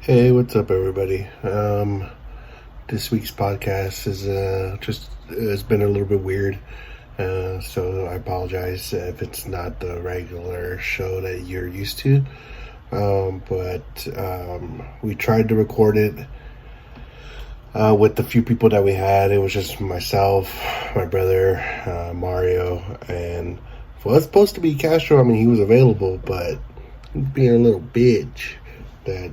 Hey, what's up, everybody? This week's podcast is just has been a little bit weird, so I apologize if it's not the regular show that you're used to. But we tried to record it with the few people that we had. It was just myself, my brother, Mario, and well, it's supposed to be Castro. I mean, he was available, but he's being a little bitch that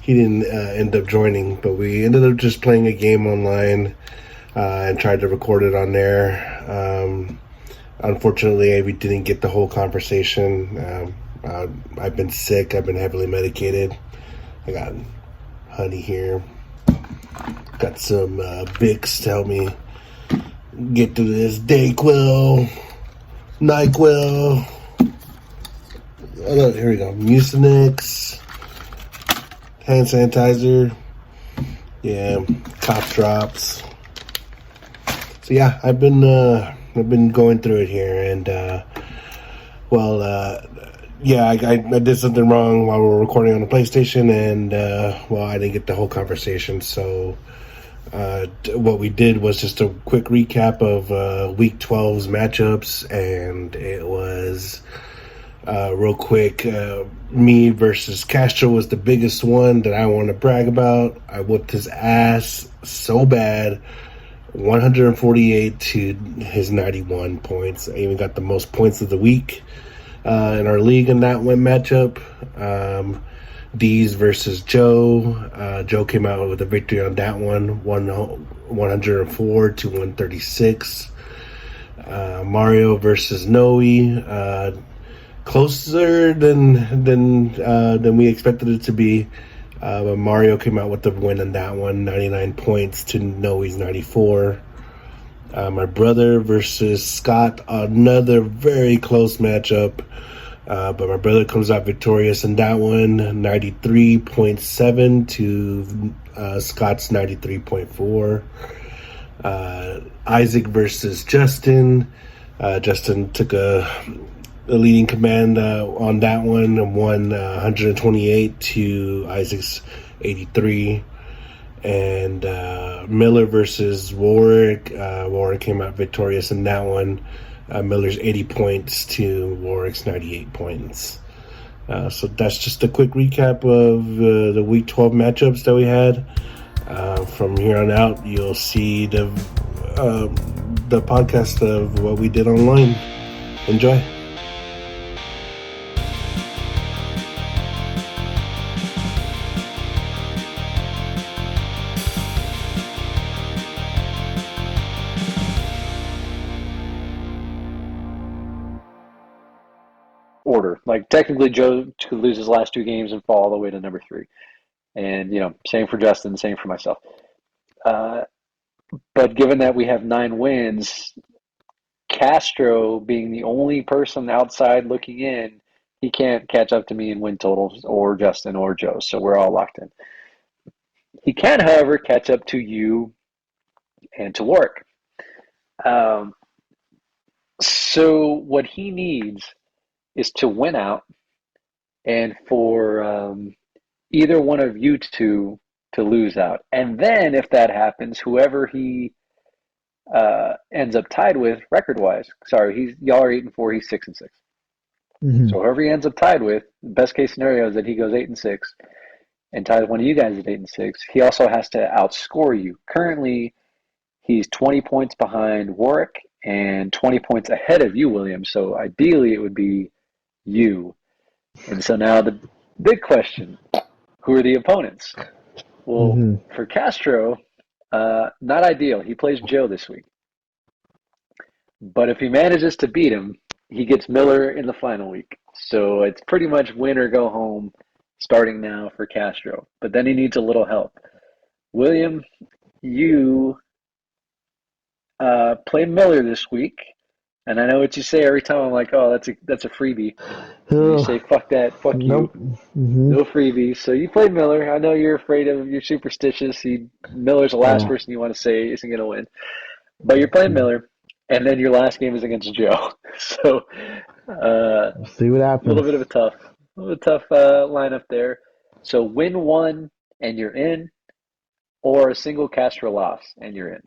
he didn't end up joining, but we ended up just playing a game online and tried to record it on there. Unfortunately, we didn't get the whole conversation. I've been sick. I've been heavily medicated. I got honey here. Got some Vicks to help me get through this. Dayquil, NyQuil. Oh, here we go. Mucinex, hand sanitizer. Yeah, cough drops. So yeah, I've been going through it here, and yeah, I did something wrong while we were recording on the PlayStation, and I didn't get the whole conversation. So what we did was just a quick recap of Week 12's matchups, and it was real quick. Me versus Castro was the biggest one that I want to brag about. I whooped his ass so bad. 148 to his 91 points. I even got the most points of the week in our league in that one matchup. D's versus Joe. Joe came out with a victory on that one, 104 to 136. Mario versus Noe. Closer than we expected it to be. But Mario came out with the win on that one, 99 points to Noe's 94. My brother versus Scott, another very close matchup. But my brother comes out victorious in that one, 93.7 to Scott's 93.4. Isaac versus Justin. Justin took a leading command on that one and won 128 to Isaac's 83. And Miller versus Warwick. Warwick came out victorious in that one. Miller's 80 points to Warwick's 98 points. So that's just a quick recap of the Week 12 matchups that we had. From here on out, you'll see the podcast of what we did online. Enjoy. Order. Like technically, Joe could lose his last two games and fall all the way to number three, and same for Justin, same for myself. Uh, but given that we have 9 wins, Castro being the only person outside looking in, he can't catch up to me in win totals or Justin or Joe, so we're all locked in. He can, however, catch up to you and to work. Um, so what he needs is to win out and for either one of you two to lose out. And then if that happens, whoever he ends up tied with record wise, sorry, y'all are 8-4, he's 6-6. Mm-hmm. So whoever he ends up tied with, the best case scenario is that he goes 8-6 and ties one of you guys at 8-6. He also has to outscore you. Currently, he's 20 points behind Warwick and 20 points ahead of you, William. So ideally, it would be you. And so now the big question, who are the opponents? Well, Mm-hmm. for Castro, not ideal. He plays Joe this week. But if he manages to beat him, he gets Miller in the final week. So it's pretty much win or go home starting now for Castro. But then he needs a little help. William, you play Miller this week. And I know what you say every time. I'm like, oh, that's a freebie. And you say, Oh, fuck that, fuck you. nope. Mm-hmm. No freebies. So you play Miller. I know you're afraid of, you're superstitious. Miller's the last Yeah. person you want to say isn't going to win. But you're playing Miller, and then your last game is against Joe. So We'll see what a little happens. bit of a tough lineup there. So win one and you're in, or a single Castro loss and you're in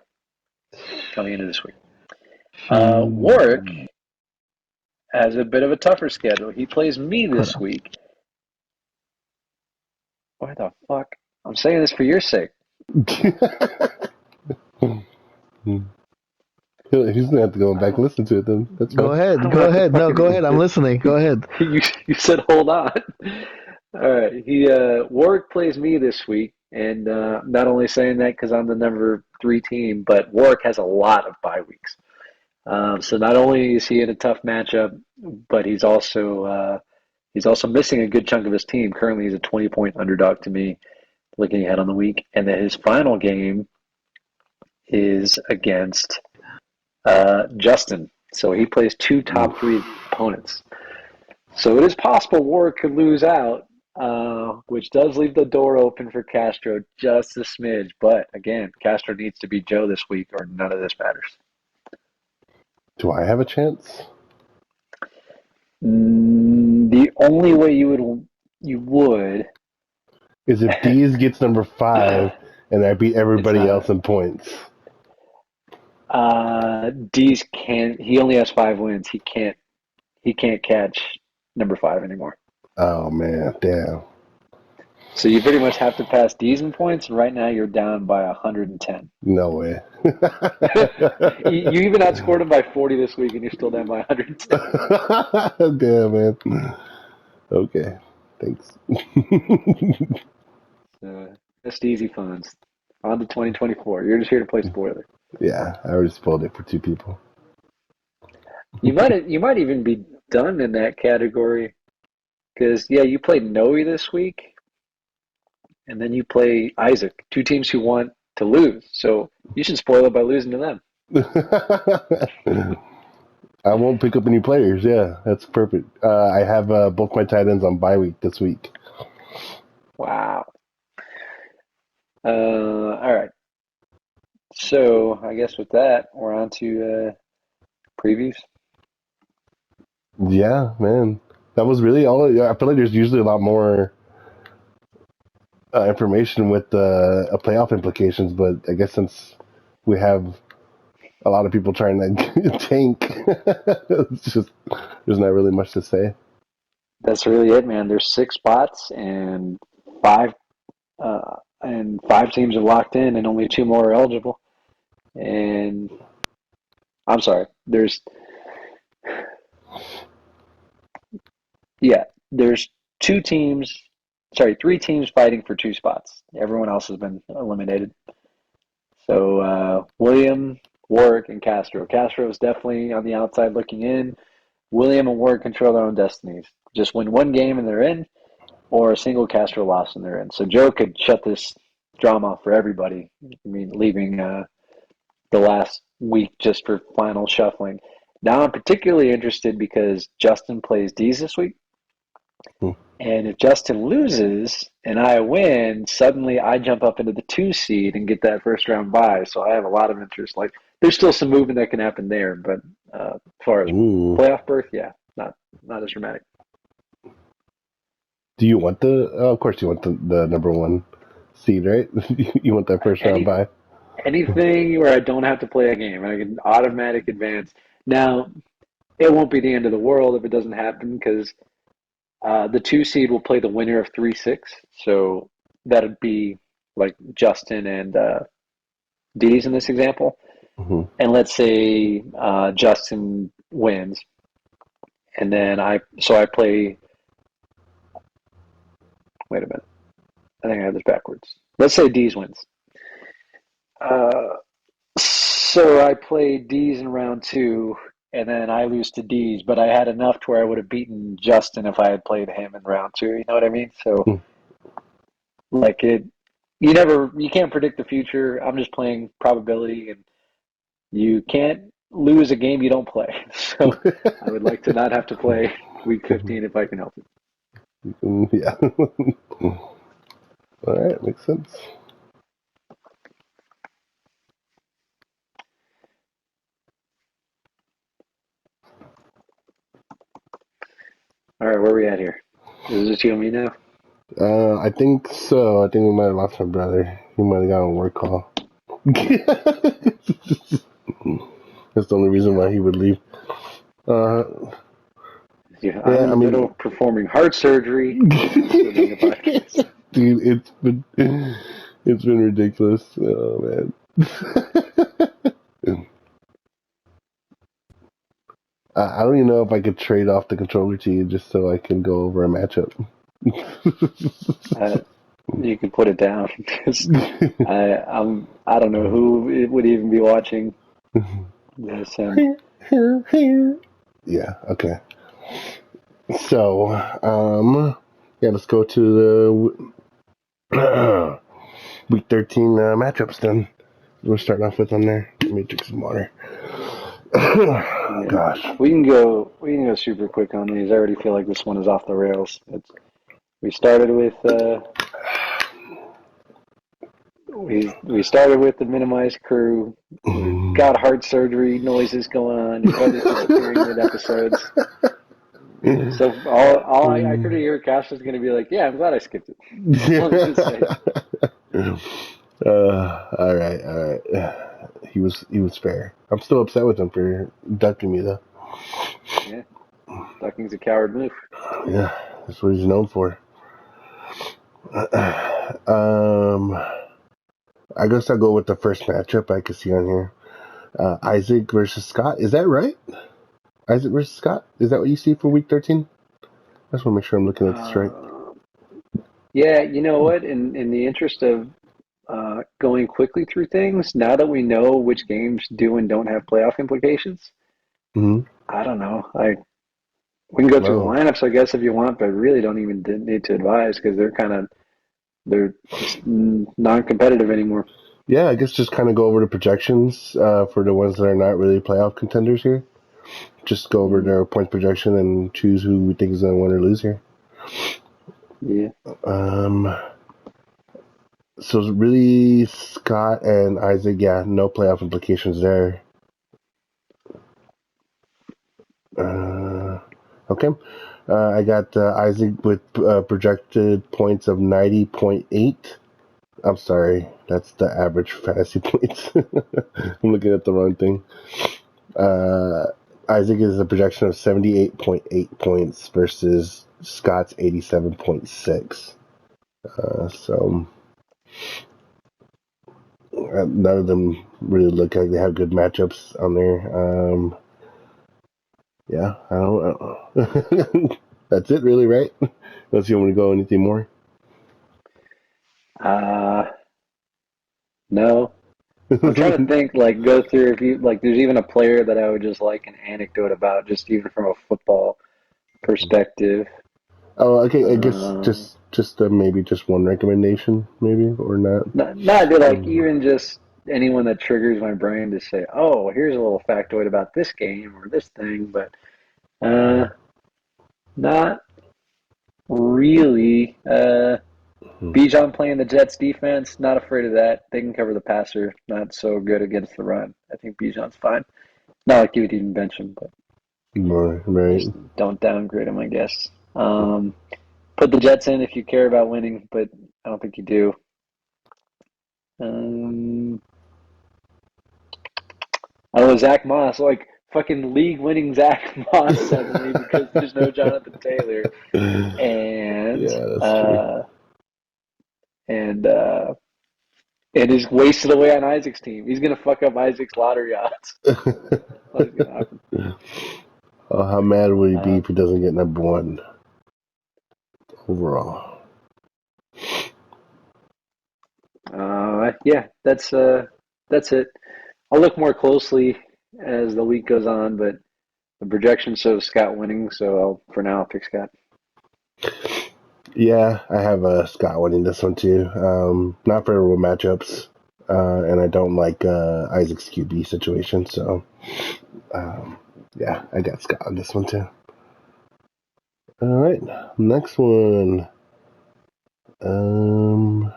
coming into this week. Warwick Hmm. has a bit of a tougher schedule. He plays me this week. Why the fuck? I'm saying this for your sake. He's gonna have to go I back and don't. listen to it then. That's Go fine. I ahead. don't Go have to ahead. No, go fucking. ahead. I'm listening. Go ahead. You said hold on. All right. Warwick plays me this week, and not only saying that because I'm the number three team, but Warwick has a lot of bye weeks. So not only is he in a tough matchup, but he's also missing a good chunk of his team. Currently, he's a 20-point underdog to me, looking ahead on the week, and then his final game is against Justin. So he plays two top three Oof. opponents. So it is possible Warwick could lose out, which does leave the door open for Castro just a smidge. But again, Castro needs to beat Joe this week, or none of this matters. Do I have a chance? The only way you would Is if Dees gets number 5 and I beat it's everybody not else in points. D's can't. He only has 5 wins. He can't catch number 5 anymore. Oh man, damn. So you pretty much have to pass D's in points. And right now you're down by 110. No way. You even outscored him by 40 this week, and you're still down by 110. Damn man. Okay. Thanks. Just easy funds. On to 2024. You're just here to play spoiler. Yeah, I already spoiled it for 2 people. You might even be done in that category because yeah, you played Noe this week, and then you play Isaac, two teams who want to lose. So you should spoil it by losing to them. I won't pick up any players. Yeah, that's perfect. I have both my tight ends on bye week this week. Wow. All right. So I guess with that, we're on to previews. Yeah, man. That was really all. I feel like there's usually a lot more information with playoff implications, but I guess since we have a lot of people trying to tank, it's just there's not really much to say. That's really it, man. There's 6 spots, five and 5 teams are locked in, and only 2 more are eligible. And I'm sorry, there's 2 teams, sorry, 3 teams fighting for 2 spots. Everyone else has been eliminated. So William, Warwick, and Castro. Castro is definitely on the outside looking in. William and Warwick control their own destinies. Just win one game and they're in, or a single Castro loss and they're in. So Joe could shut this drama for everybody. I mean, leaving the last week just for final shuffling. Now I'm particularly interested because Justin plays D's this week. Hmm. And if Justin loses and I win, suddenly I jump up into the 2 seed and get that first round bye. So I have a lot of interest. Like there's still some movement that can happen there, but as far as Ooh. playoff berth, yeah, not as dramatic. Do you want the? Of course, you want the number 1 seed, right? You want that first round Any bye. anything where I don't have to play a game, I can automatic advance. Now it won't be the end of the world if it doesn't happen because the 2 seed will play the winner of 3-6. So that'd be like Justin and D's in this example. Hmm. And let's say Justin wins, and then I play. Wait a minute, I think I have this backwards. Let's say D's wins. Uh, so I play D's in round 2, and then I lose to D's, but I had enough to where I would have beaten Justin if I had played him in round 2. You know what I mean? So like you can't predict the future. I'm just playing probability, and you can't lose a game you don't play. So I would like to not have to play week 15 if I can help it. Yeah. All right, makes sense. All right, where are we at here? Is it just you and me now? I think so. I think we might have lost my brother. He might have got on a work call. That's the only reason why he would leave. Uh, Yeah, I'm yeah, in I the middle mean, of performing heart surgery. Still doing a podcast. dude, it's been ridiculous. Oh man. I don't even know if I could trade off the controller to you just so I can go over a matchup. You can put it down because I don't know who would even be watching this. And Yeah, okay. So, yeah, let's go to the week 13 matchups then. We'll start off with on there. Let me drink some water. yeah, Gosh. we can go super quick on these. I already feel like this one is off the rails. We started with we started with the minimized crew. We've got heart surgery noises going on. Your brother's disappearing mid episodes. So all I could hear Cash is going to be like, "Yeah, I'm glad I skipped it." That's all I'm going to say. All right, all right. He was fair. I'm still upset with him for ducking me though. Yeah, ducking's a coward move. Yeah, that's what he's known for. Um, I guess I'll go with the first matchup I can see on here. Isaac versus Scott. Is that right? Isaac versus Scott. Is that what you see for week 13? I just want to make sure I'm looking at this right. Yeah, you know what? In the interest of going quickly through things, now that we know which games do and don't have playoff implications, Mm-hmm. I don't know. We can go through the Oh, lineups, I guess, if you want, but I really don't even need to advise because they're just non-competitive anymore. yeah. I guess just kind of go over the projections for the ones that are not really playoff contenders here. Just go over Mm, their point projection and choose who we think is going to win or lose here. yeah. Um, so it's really Scott and Isaac. Yeah, no playoff implications there. Okay. I got Isaac with projected points of 90.8. I'm sorry, that's the average fantasy points. I'm looking at the wrong thing. Uh, Isaac is a projection of 78.8 points versus Scott's 87.6. So none of them really look like they have good matchups on there. Yeah, I don't. That's it, really, right? Unless you want to go anything more. Uh, no. I'm trying to think, like, go through if you like. There's even a player that I would just like an anecdote about, just even from a football perspective. Oh, okay. I guess Um, just maybe just one recommendation, maybe or not. not like even just anyone that triggers my brain to say, "Oh, here's a little factoid about this game or this thing," but uh, not really. Bijan playing the Jets defense, not afraid of that. They can cover the passer, not so good against the run. I think Bijan's fine. Not like you would even bench him, but Right. just don't downgrade him, I guess. Put the Jets in if you care about winning, but I don't think you do. Um, I don't know, Zach Moss, like fucking league winning Zach Moss suddenly because there's no Jonathan Taylor. And Yeah, that's true. uh and uh and is wasted away on Isaac's team. He's gonna fuck up Isaac's lottery odds. What's gonna happen? Oh, how mad would he be Uh if he doesn't get number one overall? yeah, that's it. I'll look more closely as the week goes on, but the projection shows Scott winning, so for now I'll pick Scott. Yeah, I have Scott winning this one too. Not favorable matchups, and I don't like Isaac's QB situation. So, um, yeah, I got Scott on this one too. All right, next one. Um,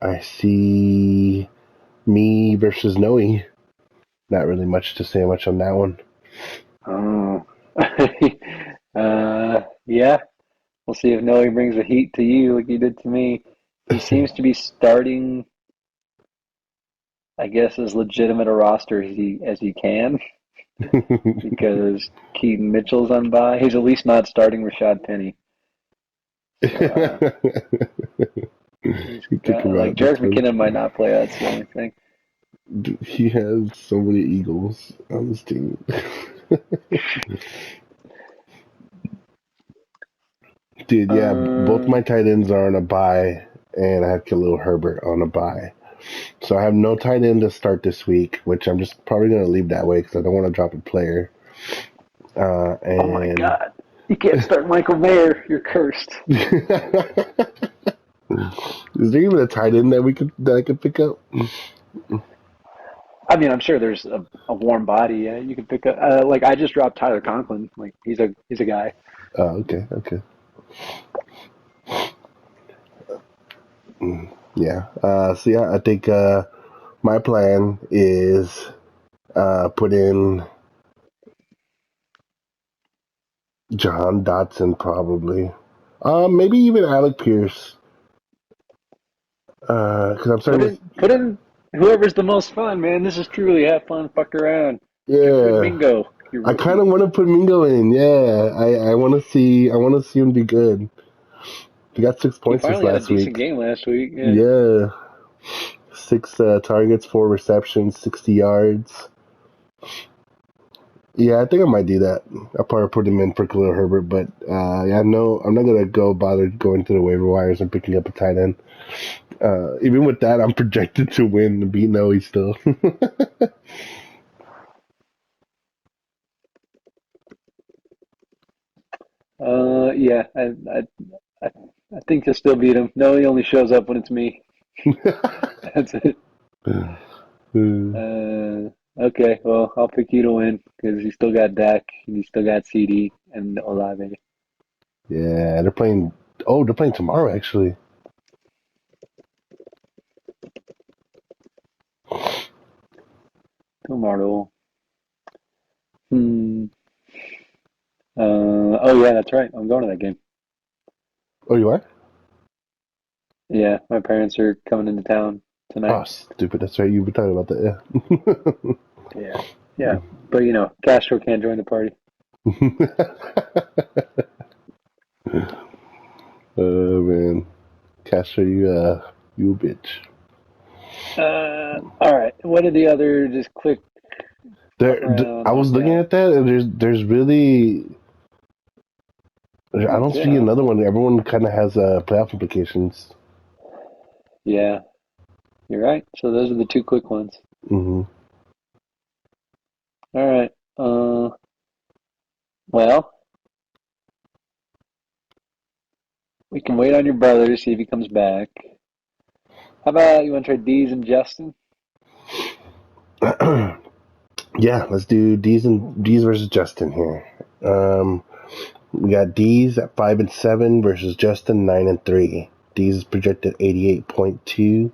I see me versus Noe. Not really much to say much on that one. Oh. Yeah, we'll see if Noe brings the heat to you like he did to me. He seems to be starting, I guess, as legitimate a roster as he can because Keaton Mitchell's on bye. He's at least not starting Rashad Penny. So he's You kick got him like out. That's Jarek funny. McKinnon might not play. That's the only thing. Dude, he has so many Eagles on his team. Dude, yeah, both Uh, my tight ends are on a bye, and I have Khalil Herbert on a bye. So I have no tight end to start this week, which I'm just probably going to leave that way because I don't want to drop a player. oh my And God, you can't start Michael Mayer. You're cursed. is there even a tight end that I could pick up? I mean, I'm sure there's a warm body. Yeah, you can pick up. Like I just dropped Tyler Conklin. Like he's a guy. Oh, okay, okay. Yeah. So yeah, I think my plan is put in John Dotson probably. Maybe even Alec Pierce. Because I'm Put starting to. in whoever's the most fun, man. This is truly have fun, fuck around. Put Yeah, Mingo, your I kind of rookie. want to put Mingo in. Yeah, I want to see. I want to see him be good. He got 6 He points this finally had a last decent week. game last week. Yeah. Yeah, six targets, 4 receptions, 60 yards. Yeah, I think I might do that. I'll probably put him in for Khalil Herbert, but yeah, no, I'm not gonna bother going to the waiver wires and picking up a tight end. Even with that, I'm projected to win and beat Noe still. Yeah. I, I think you'll still beat him. No, he only shows up when it's me. That's it. Okay. Well, I'll pick you to win because you still got Dak and you still got CD and Olave Yeah, they're playing. Oh, they're playing tomorrow actually. tomorrow. Hmm. Oh yeah, that's right. I'm going to that game. Oh, you are? Yeah, my parents are coming into town tonight. Oh, stupid. That's right. You've been talking about that. Yeah, yeah. But Castro can't join the party. Yeah. Oh man, Castro, you a bitch. All right. What are the other just quick fuck I around was looking knockout? at that, and there's really, I don't That's it, see huh? another one. Everyone kind of has playoff implications. Yeah, you're right. So those are the two quick ones. Hmm. All right. Well, we can wait on your brother to see if he comes back. How about you want to try Deez and Justin? Yeah, let's do D's versus Justin here. We got D's at 5-7 versus Justin 9-3. D's is projected 88.2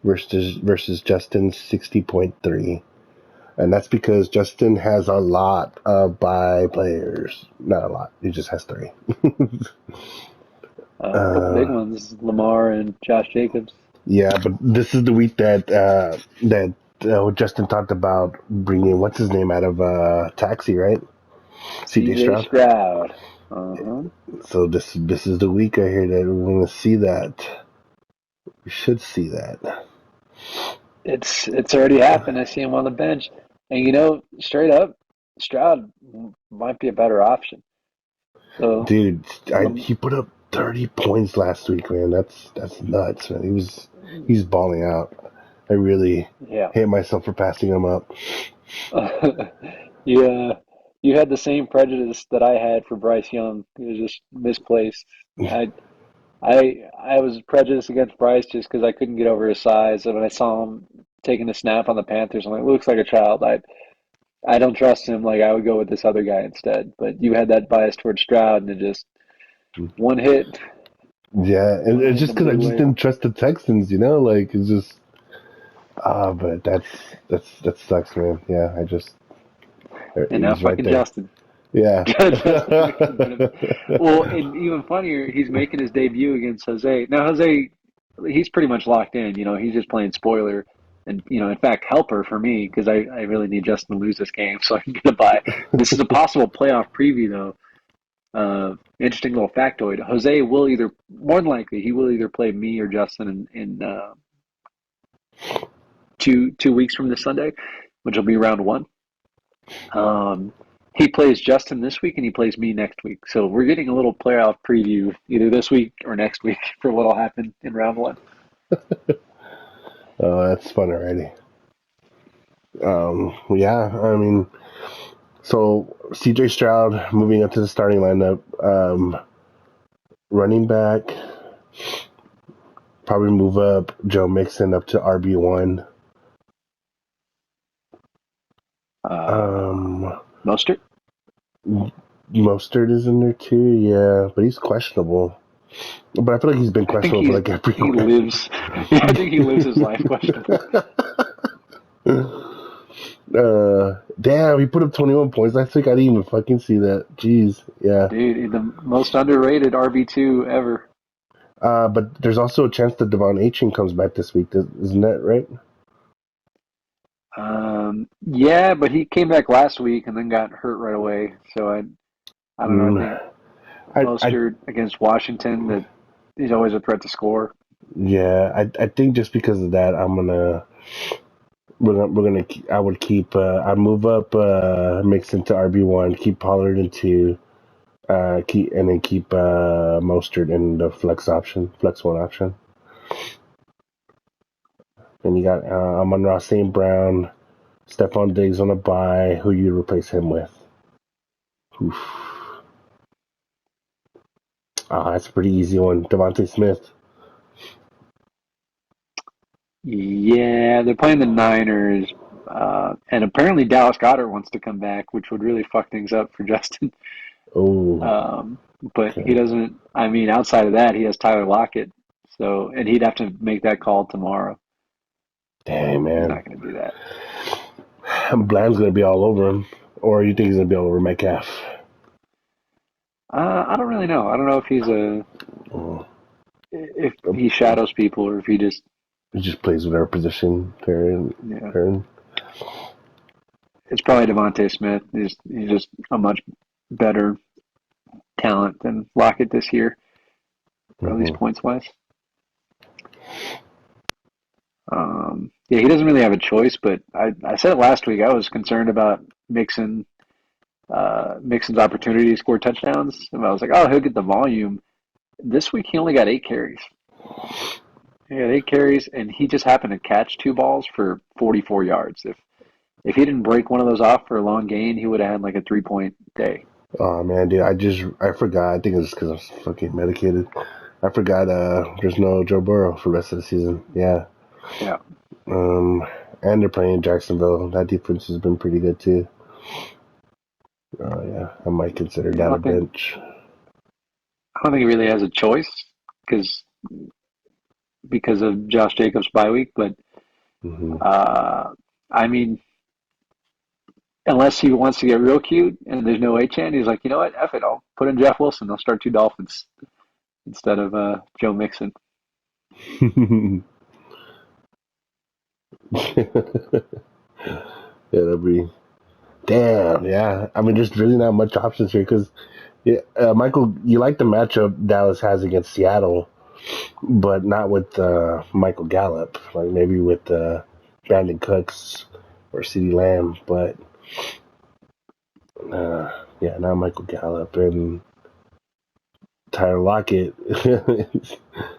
versus Justin 60.3. And that's because Justin has a lot of bye players. Not a lot. He just has three. A couple big uh, ones, Lamar and Josh Jacobs. yeah, but this is the week that Justin talked about bringing what's his name out of Taxi, right? C.J. CJ Stroud. Stroud. Uh-huh. So this is the week I hear that we're going to see that. We should see that. It's already happened. I see him on the bench. And straight up, Stroud might be a better option. So, Dude, Lam- he put up 30 points last week, man. That's nuts, man. He's balling out. I really yeah. hate myself for passing him up. Yeah, you had the same prejudice that I had for Bryce Young. It was just misplaced. I I was prejudiced against Bryce just because I couldn't get over his size. And when I saw him taking a snap on the Panthers, I'm like, looks like a child. I don't trust him. Like I would go with this other guy instead. But you had that bias towards Stroud, and it just one hit, Yeah, and one it's hit in just the because I blue just whale. didn't trust the Texans, like it's just but that sucks, man. Yeah, I just And now he's right fucking there. Justin. Yeah. Justin Mixon better. Well, and even funnier, he's making his debut against Jose. Now, Jose, he's pretty much locked in. He's just playing spoiler. And, in fact, helper for me because I really need Justin to lose this game so I can get a bye. This is a possible playoff preview, though. Interesting little factoid. Jose will either, more than likely, he will either play me or Justin in 2 weeks from this Sunday, which will be round one. He plays Justin this week and he plays me next week. So we're getting a little playoff preview either this week or next week for what'll happen in round one. Oh, that's fun already. Yeah, I mean, so CJ Stroud moving up to the starting lineup. Running back, probably move up Joe Mixon up to RB1. Mostert? Mostert is in there too, yeah, but he's questionable. But I feel like he's been questionable for like every he lives. Yeah, I think he lives his life questionable. Damn, he put up 21 points last week. I didn't even fucking see that. Jeez, yeah. Dude, the most underrated RB2 ever. But there's also a chance that Devon Achane comes back this week. Isn't that right? Yeah, but he came back last week and then got hurt right away. So I don't know. I think Mostert against Washington, that he's always a threat to score. Yeah, I think just because of that, I would keep I'd move up Mixon to RB1, keep Pollard in 2, keep Mostert in the flex one option. And you got Amon-Ra St. Brown, Stephon Diggs on a bye. Who you replace him with? Oof. That's a pretty easy one. Devontae Smith. Yeah, they're playing the Niners, and apparently Dallas Goedert wants to come back, which would really fuck things up for Justin. Oh, But okay. He doesn't. I mean, outside of that, he has Tyler Lockett, and he'd have to make that call tomorrow. Dang, man, he's not going to do that. Bland's going to be all over him, or you think he's going to be all over Metcalf? I don't really know. I don't know if he's if he shadows people or if he just plays whatever position they're in. Yeah. It's probably Devontae Smith. He's just a much better talent than Lockett this year, at least points wise. Yeah, he doesn't really have a choice, but I said it last week. I was concerned about Mixon's opportunity to score touchdowns. And I was like, oh, he'll get the volume. This week he only got 8 carries. He had 8 carries, and he just happened to catch 2 balls for 44 yards. If he didn't break one of those off for a long gain, he would have had like a 3-point day. Oh man, dude, I forgot. I think it's because I'm fucking medicated. I forgot there's no Joe Burrow for the rest of the season. Yeah. Yeah. And they're playing Jacksonville. That defense has been pretty good too. Oh yeah, I might consider that a bench. I don't think he really has a choice because of Josh Jacobs' bye week, but I mean, unless he wants to get real cute and there's no Achane, he's like, you know what, F it, I'll put in Jeff Wilson. I'll start 2 Dolphins instead of Joe Mixon. Yeah, that'd be damn. Yeah, I mean, there's really not much options here because, Michael, you like the matchup Dallas has against Seattle, but not with Michael Gallup. Like maybe with Brandon Cooks or CeeDee Lamb, but not Michael Gallup and Tyler Lockett.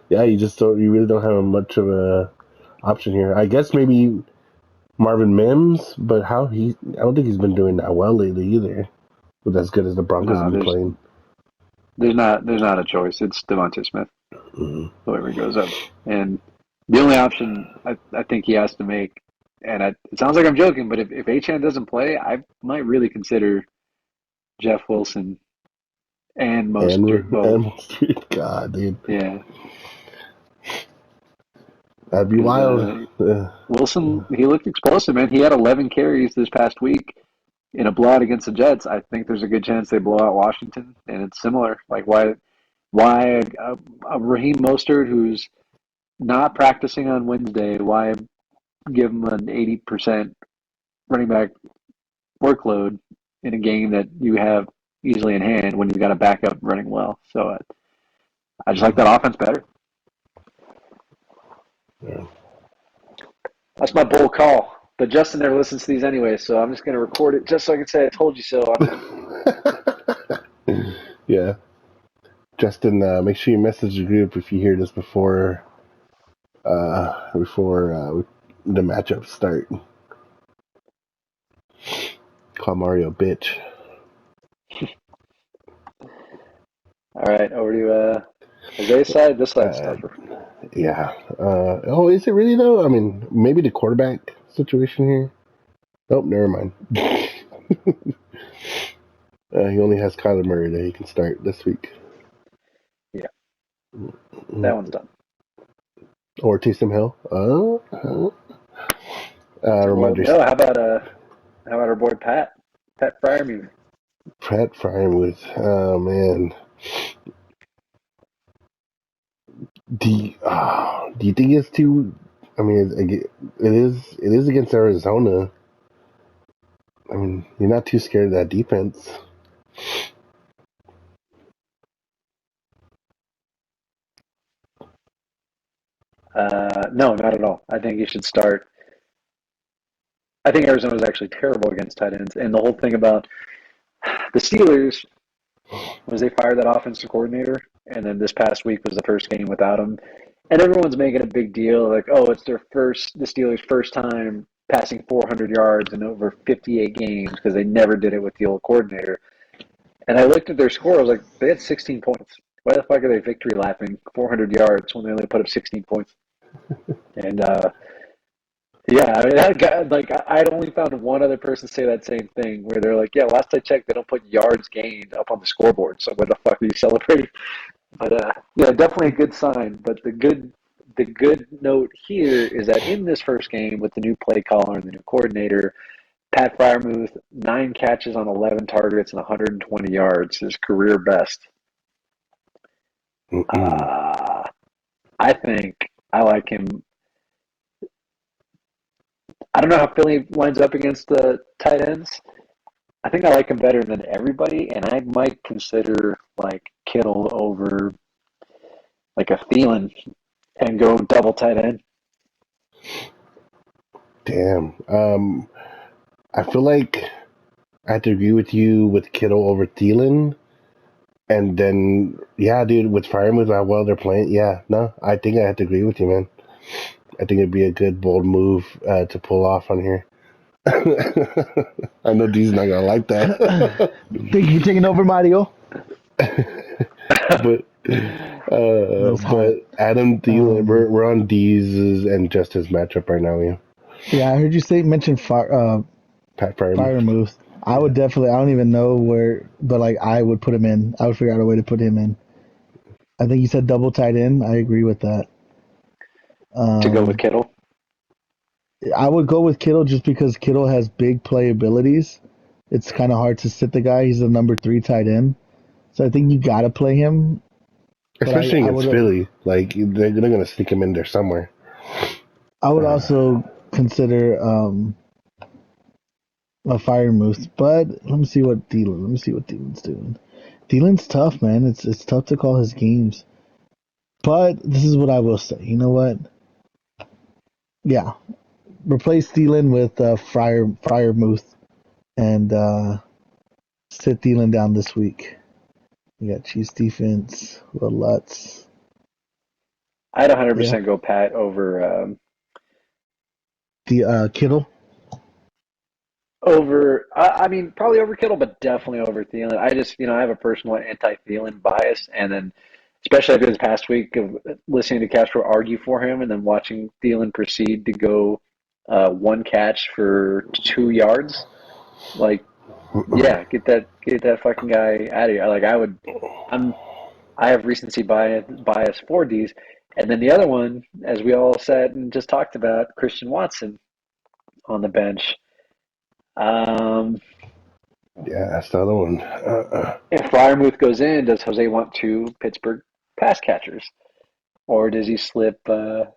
Yeah, you really don't have much of a option here. I guess maybe Marvin Mims, but I don't think he's been doing that well lately either. But as good as the Broncos have been playing. There's not a choice. It's Devontae Smith. Whoever goes up. And the only option I think he has to make, and it sounds like I'm joking, but if Achane doesn't play, I might really consider Jeff Wilson and Mostert both. God, dude. Yeah. That'd be wild. Wilson, he looked explosive, man. He had 11 carries this past week, in a blowout against the Jets, I think there's a good chance they blow out Washington, and it's similar. Like why a Raheem Mostert who's not practicing on Wednesday? Why give him an 80% running back workload in a game that you have easily in hand when you've got a backup running well? So I just like that offense better. Yeah. That's my bold call. But Justin never listens to these anyway, so I'm just going to record it just so I can say I told you so on him. Yeah. Justin, make sure you message the group if you hear this before the matchups start. Call Mario bitch. All right, over to Jose's side. This side's tougher. Yeah. Is it really though? I mean, maybe the quarterback situation here. Oh, never mind. He only has Kyler Murray that he can start this week. Yeah, that one's done. Or Taysom Hill. Reminder. No, how about our boy Pat Fryermuth? Pat Fryermuth. Oh man. Do you think it's too? I mean, it is. It is against Arizona. I mean, you're not too scared of that defense. No, not at all. I think you should start. I think Arizona is actually terrible against tight ends, and the whole thing about the Steelers was they fired that offensive coordinator, and then this past week was the first game without him, and everyone's making a big deal like, oh, it's the Steelers' first time passing 400 yards in over 58 games because they never did it with the old coordinator. And I looked at their score. I was like, they had 16 points. Why the fuck are they victory lapping 400 yards when they only put up 16 points? And yeah, I mean, that guy, like, I'd only found one other person say that same thing where they're like, yeah, last I checked, they don't put yards gained up on the scoreboard. So what the fuck are you celebrating? But yeah, definitely a good sign. But the good note here is that in this first game with the new play caller and the new coordinator, Pat Fryermuth, 9 catches on 11 targets and 120 yards, his career best. Uh, I think I like him. I don't know how Philly lines up against the tight ends. I think I like him better than everybody, and I might consider like Kittle over like a Thielen and go double tight end. Damn. I feel like I have to agree with you with Kittle over Thielen. And then, yeah, dude, with Firemuth, how well they're playing. Yeah, no, I think I have to agree with you, man. I think it'd be a good, bold move to pull off on here. I know D's not going to like that. Thank you for taking over, Mario. but Adam Thielen, we're on D's and Justin's matchup right now, yeah. Yeah, I heard you mention Pat Firemuth. Firemuth. I would definitely. I don't even know where, but like I would put him in. I would figure out a way to put him in. I think you said double tight end. I agree with that. To go with Kittle. I would go with Kittle just because Kittle has big play abilities. It's kind of hard to sit the guy. He's the number 3 tight end, so I think you got to play him. Especially against Philly, like they're gonna sneak him in there somewhere. I would also consider a Firemuth, but let me see what Thielen's doing. Thielen's tough, man. It's tough to call his games. But this is what I will say. You know what? Yeah, replace Thielen with Fryermuth and sit Thielen down this week. You got Chiefs defense, Will Lutz. I'd 100% go Pat over the Kittle. I mean, probably over Kittle, but definitely over Thielen. I just, I have a personal anti-Thielen bias, and then especially after this past week of listening to Castro argue for him, and then watching Thielen proceed to go 1 catch for 2 yards. Like, yeah, get that fucking guy out of here. Like, I have recency bias for these, and then the other one, as we all said and just talked about, Christian Watson on the bench. Yeah, that's the other one. If Fryermuth goes in, does Jose want two Pittsburgh pass catchers, or does he slip? Does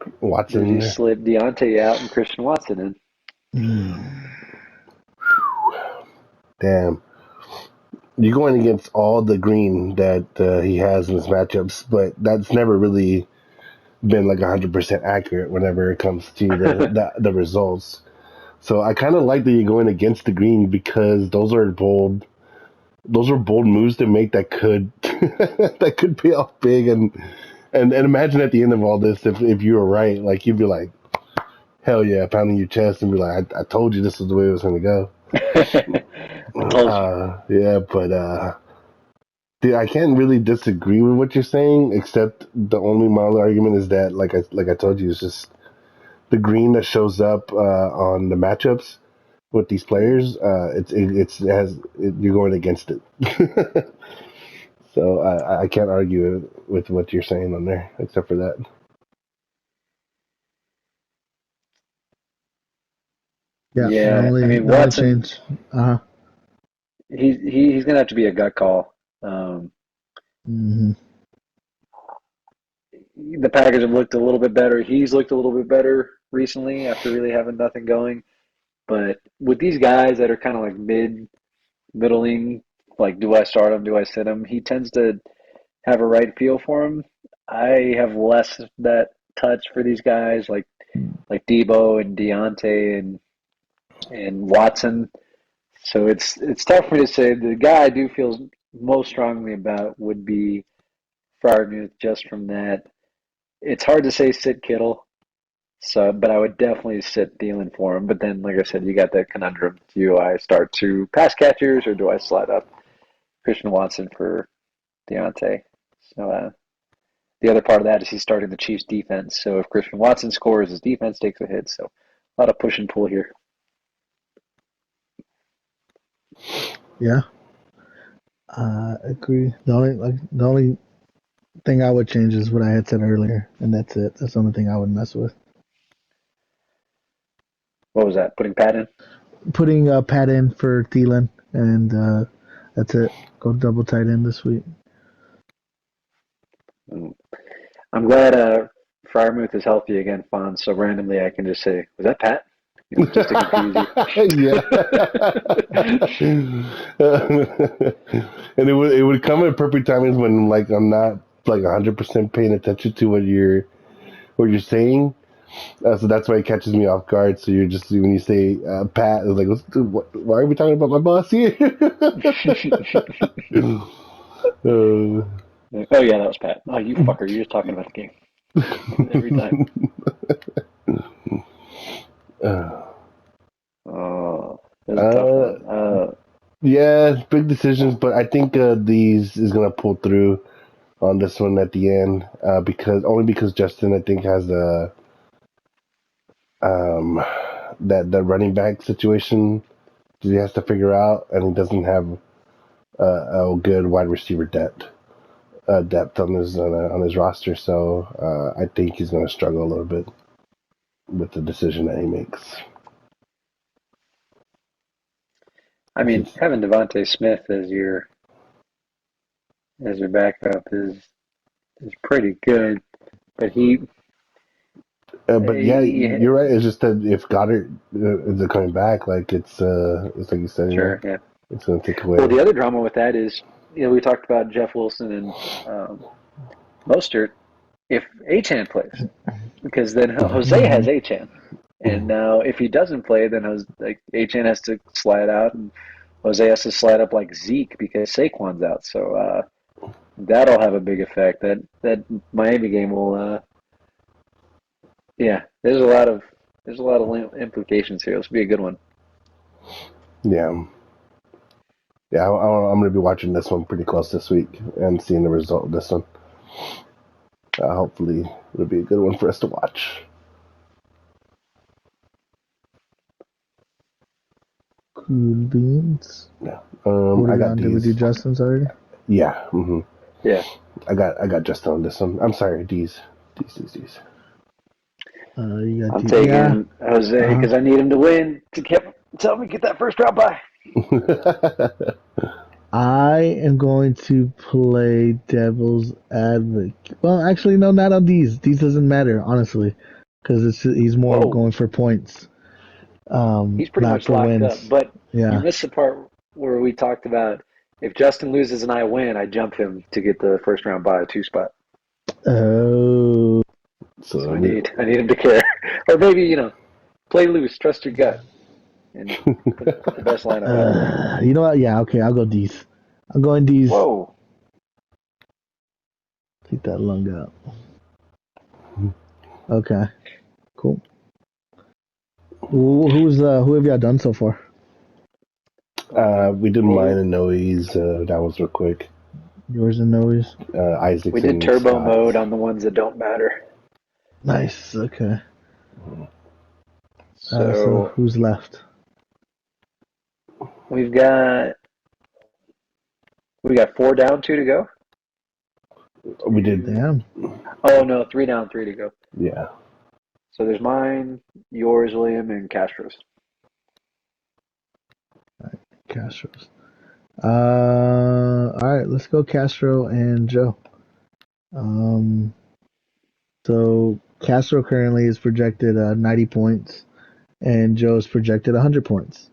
he Watson. slip Deontay out and Christian Watson in? Mm. Damn. You're going against all the green that he has in his matchups, but that's never really been like 100% accurate whenever it comes to the results. So I kind of like that you're going against the green because those are bold moves to make that could that could pay off big and imagine at the end of all this if you were right, like you'd be like, hell yeah, pounding your chest and be like, I told you this is the way it was going to go. I told you. Yeah, but dude, I can't really disagree with what you're saying, except the only mild argument is that, like I told you, it's just the green that shows up on the matchups with these players. You're going against it. So I can't argue with what you're saying on there, except for that. Yeah, Yeah, I mean the only Watson, change. Uh huh. he's gonna have to be a gut call. Mm-hmm. The Packers have looked a little bit better. He's looked a little bit better recently after really having nothing going. But with these guys that are kind of like middling, like do I start him, do I sit him? He tends to have a right feel for him. I have less that touch for these guys like Debo and Deontay and Watson. So it's tough for me to say. The guy I do feel most strongly about would be Freiermuth just from that. It's hard to say sit Kittle, so but I would definitely sit Thielen for him. But then, like I said, you got that conundrum: do I start two pass catchers or do I slide up Christian Watson for Deontay? So the other part of that is he's starting the Chiefs' defense. So if Christian Watson scores, his defense takes a hit. So a lot of push and pull here. Yeah, agree. The only thing I would change is what I had said earlier, and that's it. That's the only thing I would mess with. What was that? Putting Pat in? Putting Pat in for Thielen, and that's it. Go double tight end this week. I'm glad Freiermuth is healthy again, Fonz. So randomly I can just say, was that Pat? Just to confuse Yeah. you. And it would come at perfect timings when like I'm not like 100% paying attention to what you're saying. So that's why it catches me off guard. So you're just when you say Pat, it's like, why are we talking about my boss here? uh, Oh yeah, that was Pat. Oh, you fucker! You're just talking about the game every time. uh, Oh, that's a tough one. yeah, big decisions, but I think these is gonna pull through on this one at the end because Justin I think has um, that running back situation that he has to figure out, and he doesn't have a good wide receiver depth on his roster. So I think he's going to struggle a little bit with the decision that he makes. I mean, having Devontae Smith as your backup is pretty good, but But yeah, you're right. It's just that if Goddard is coming back, like it's like you said, sure, yeah. it's going to take Well, away. the other drama with that is, we talked about Jeff Wilson and Mostert. If Achan plays, because then Jose has Achan, and now if he doesn't play, then Achan has to slide out, and Jose has to slide up like Zeke because Saquon's out. So that'll have a big effect. That Miami game will. Yeah, there's a lot of implications here. This will be a good one. Yeah. Yeah, I'm going to be watching this one pretty close this week and seeing the result of this one. Hopefully, it'll be a good one for us to watch. Cool beans. Yeah. What I are we got on? Did we do Justin's already? Yeah. Yeah. I got Justin on this one. I'm sorry, D's. You got I'm taking Jose Uh-huh. because I need him to win to help me get that first round bye. I am going to play devil's advocate. Well, actually, no, not on these. These doesn't matter, honestly, because he's more Whoa, going for points, he's pretty not much for locked up. wins. But you Yeah. missed the part where we talked about if Justin loses and I win, I jump him to get the first round bye 2 spot. Oh, So So I need him to care, or maybe play loose, trust your gut, and put the best lineup out there. you know what? Yeah, okay, I'll go D's. I'm going D's. Whoa, Keep that lung out. Okay, cool. Who have y'all done so far? we did mine and Noe's. That was real quick. Yours and Noe's. Isaac's we did and turbo Scott's. mode on the ones that don't matter. Nice. Okay. So So who's left? we've got 4 down, 2 to go. We did. Damn. Oh no, 3 down, 3 to go. Yeah. So there's mine, yours, William, and Castro's. Castro's. All right, let's go Castro and Joe. Um, so Castro currently is projected 90 points, and Joe's projected 100 points.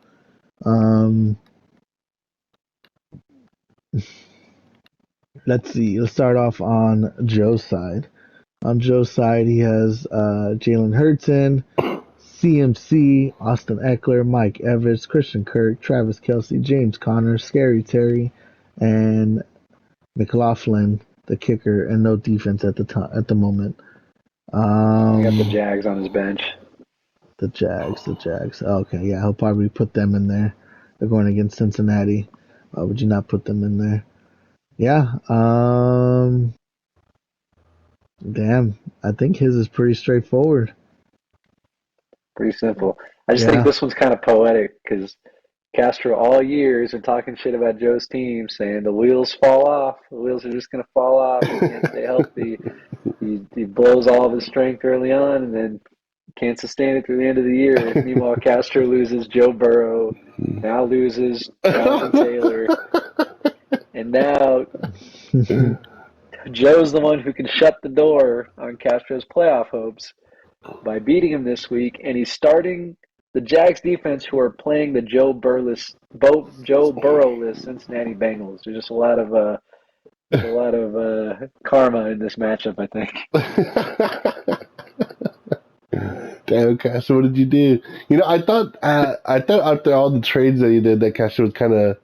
Let's see. Let's start off on Joe's side. On Joe's side, he has Jalen Hurtson, CMC, Austin Eckler, Mike Evans, Christian Kirk, Travis Kelce, James Conner, Scary Terry, and McLaughlin, the kicker, and no defense at the moment. I got the Jags on his bench. The Jags. Okay, yeah, he'll probably put them in there. They're going against Cincinnati. Why would you not put them in there? Yeah. Damn. I think his is pretty straightforward. Pretty simple. I just think Yeah. this one's kind of poetic because Castro all year has been talking shit about Joe's team, saying the wheels fall off. The wheels are just going to fall off. He can't stay healthy. He blows all of his strength early on and then can't sustain it through the end of the year. Meanwhile, Castro loses Joe Burrow, now loses Jonathan Taylor, and now Joe's the one who can shut the door on Castro's playoff hopes by beating him this week, and he's starting the Jags defense, who are playing the Joe Burrow-less Cincinnati Bengals. There's just a lot of karma in this matchup, I think. Damn, Castro, what did you do? I thought after all the trades that you did, that Castro was kind of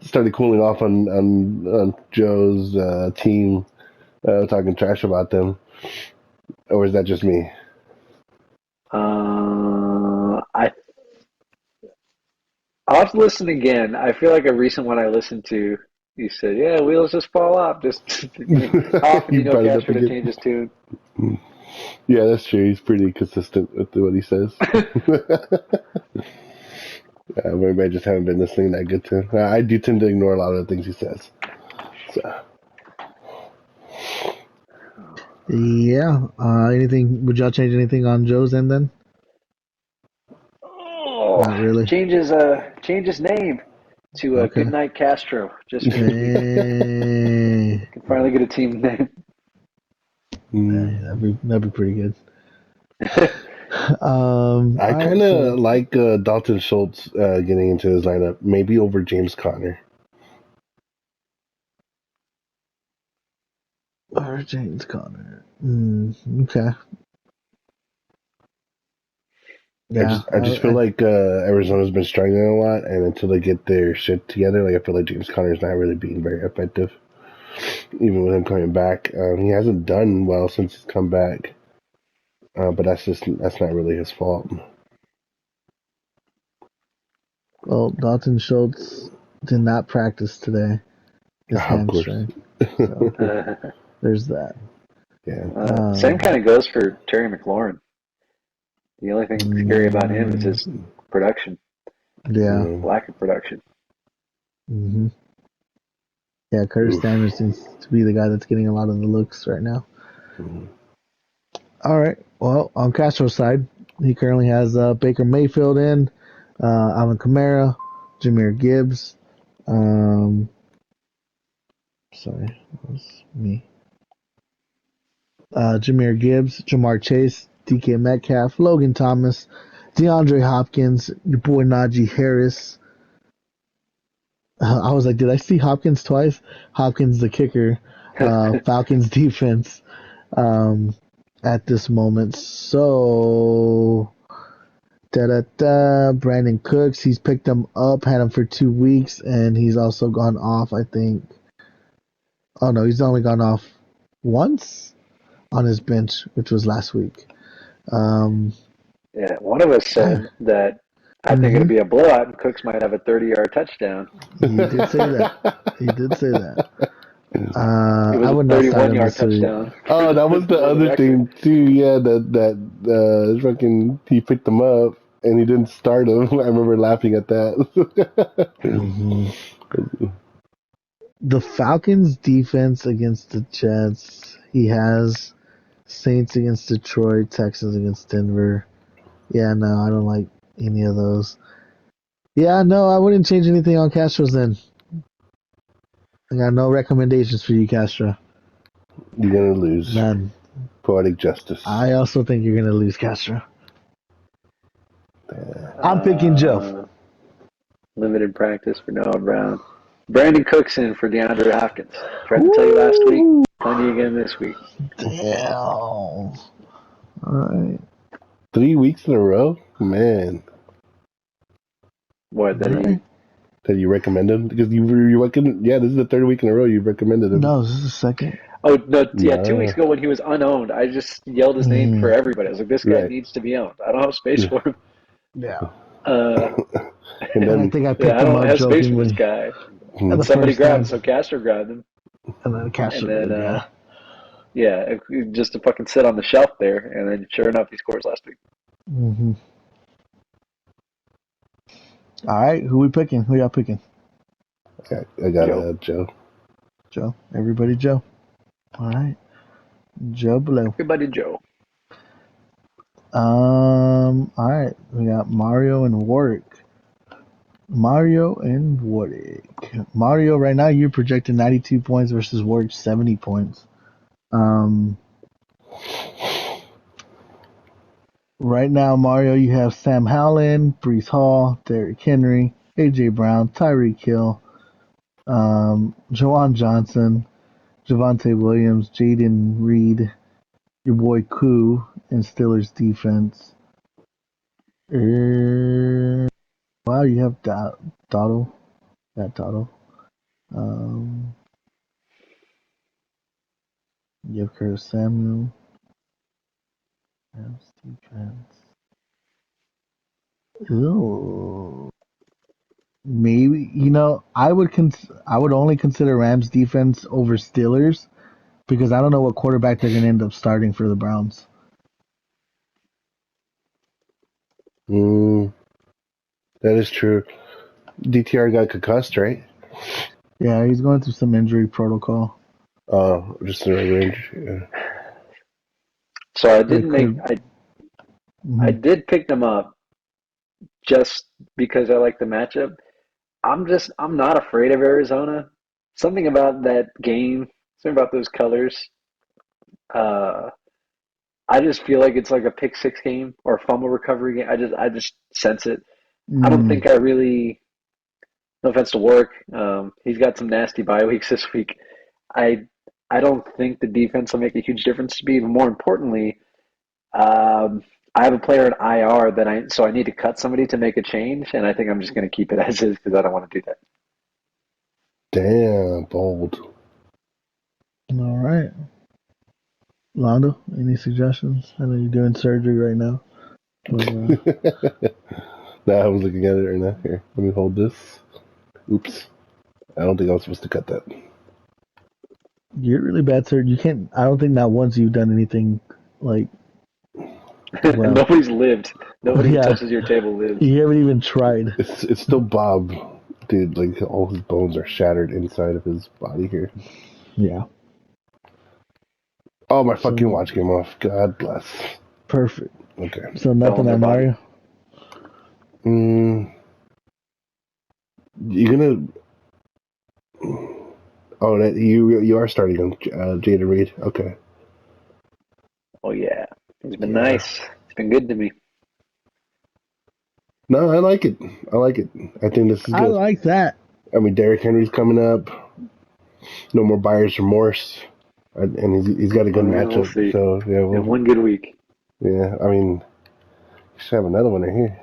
started cooling off on Joe's team, talking trash about them. Or is that just me? I'll have to listen again. I feel like a recent one I listened to, you said, "Yeah, wheels just fall off." Just how often do You brought it up Castro to again. change his tune? Yeah, that's true. He's pretty consistent with what he says. Maybe I just haven't been listening that good to him. I do tend to ignore a lot of the things he says. So. Yeah. Anything? Would y'all change anything on Joe's end then? Oh, Not really. change his name to Okay. Goodnight Castro, just for this week. Hey. Can finally get a team name. That'd be pretty good. I kind of like Dalton Schultz getting into his lineup, maybe over James Conner. Or James Conner. Okay. Yeah. I just feel like Arizona's been struggling a lot, and until they get their shit together, I feel like James Conner's not really being very effective. Even with him coming back, he hasn't done well since he's come back. But that's not really his fault. Well, Dalton Schultz did not practice today. His hamstring. So, there's that. Yeah. Same kind of goes for Terry McLaurin. The only thing scary about him is his production. Yeah. Lack of production. Mm-hmm. Yeah, Curtis Samuel seems to be the guy that's getting a lot of the looks right now. All right. Well, on Castro's side, he currently has Baker Mayfield in, Alvin Kamara, Jameer Gibbs. Sorry, that was me. Jameer Gibbs, Jamar Chase, DK Metcalf, Logan Thomas, DeAndre Hopkins, your boy Najee Harris. I was like, did I see Hopkins twice? Hopkins the kicker. Falcons defense at this moment. So, Brandon Cooks, he's picked him up, had him for 2 weeks, and he's also gone off, I think. Oh, no, he's only gone off once on his bench, which was last week. Yeah, one of us said that I think it'll be a blowout and Cooks might have a 30-yard touchdown. He did say that. He did say that. It was I a would not start him 31-yard this week. touchdown. Oh, that was the other thing too. Yeah, that fucking he picked him up and he didn't start him. I remember laughing at that. The Falcons defense against the Jets. He has Saints against Detroit, Texans against Denver. Yeah, no, I don't like any of those. Yeah, no, I wouldn't change anything on Castro's then. I got no recommendations for you, Castro. You're gonna lose. None. Poetic justice. I also think you're gonna lose, Castro. I'm picking Joe. Limited practice for Noah Brown. Brandon Cookson for DeAndre Hopkins. Tried to tell you last week. Telling you again this week. Damn. All right. 3 weeks in a row, man. What? That you recommended because you yeah, this is the 3rd week in a row you've recommended him. No, this is the second. Oh no! Yeah, 2 weeks ago when he was unowned, I just yelled his name for everybody. I was like, "This guy needs to be owned. I don't have space for him." Yeah. And then I think I picked I him don't up have space for jokingly. this guy. And And somebody grabbed him, so Castro grabbed him. And then Castro. And then, just to fucking sit on the shelf there, and then sure enough, he scores last week. Mm-hmm. All right, who we picking? Who y'all picking? I got Joe. Joe. Everybody Joe. All right. Joe below. Everybody Joe. All right. We got Mario and Warwick. Mario, right now you're projected 92 points versus Warwick 70 points. Right now, Mario, you have Sam Howland, Brees Hall, Derrick Henry, AJ Brown, Tyreek Hill, Jawan Johnson, Javonte Williams, Jaden Reed, your boy Koo, and Steelers defense. Wow, you have Dottle. That Dottle. You have Curtis Samuel. Rams defense. Ooh. Maybe I would only consider Rams defense over Steelers because I don't know what quarterback they're going to end up starting for the Browns. That is true. DTR got concussed, right? Yeah, he's going through some injury protocol. Oh, just in a range. Yeah. So I did pick them up just because I like the matchup. I'm not afraid of Arizona. Something about that game, something about those colors. I just feel like it's like a pick six game or a fumble recovery game. I just sense it. I don't think I really. No offense to Work, he's got some nasty bye weeks this week. I don't think the defense will make a huge difference to me. Even more importantly, I have a player in IR so I need to cut somebody to make a change, and I think I'm just going to keep it as is because I don't want to do that. Damn, bold. All right. Londo, any suggestions? I know you're doing surgery right now. But, I was looking at it right now. Here, let me hold this. Oops. I don't think I was supposed to cut that. You get really bad surgery. You can't. I don't think not once you've done anything like. Well, Nobody's lived. Nobody who touches your table lives. You haven't even tried. It's still Bob, dude. Like all his bones are shattered inside of his body here. Yeah. Oh, my fucking watch came off. God bless. Perfect. Okay. So nothing on Mario. You're gonna. Oh, that you are starting on Jada Reed. Okay. Oh yeah, he's been Yeah. nice. He's been good to me. No, I like it. I like it. I think this is I good. like that. I mean, Derrick Henry's coming up. No more buyer's remorse, and he's got a good We'll matchup. see. So yeah, In one good week. yeah. I mean, you should have another one right here.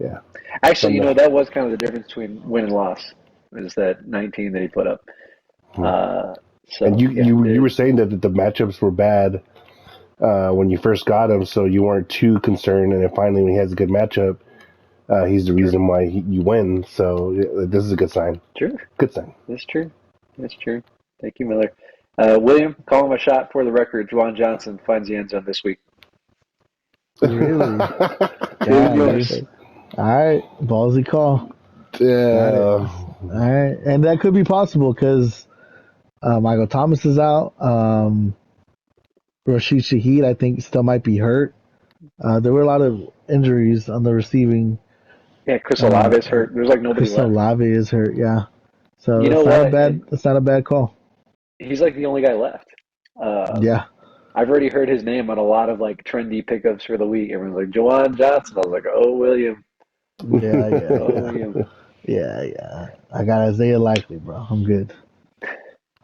Yeah. Actually, that was kind of the difference between win and loss. Is that 19 that he put up? And you were Dude, saying that the matchups were bad when you first got him, so you weren't too concerned. And then finally, when he has a good matchup, he's the reason why you win. So this is a good sign. true. Good sign. That's true. That's true. Thank you, Miller. William, calling my shot for the record. Juwan Johnson finds the end zone this week. Really? Dude, Yeah, yours. dude. All right, ballsy call. Got it. Yeah. All right, and that could be possible because Michael Thomas is out. Rashid Shaheed, I think, still might be hurt. There were a lot of injuries on the receiving. Yeah, Chris Olave's hurt. There's like nobody Chris left. Olave is hurt. Yeah, so You know it's not a what? bad. It's not a bad call. He's like the only guy left. Yeah, I've already heard his name on a lot of like trendy pickups for the week. Everyone's like Juwan Johnson. I was like, oh William, yeah, yeah, oh yeah, William. yeah. I got Isaiah Likely, bro. I'm good.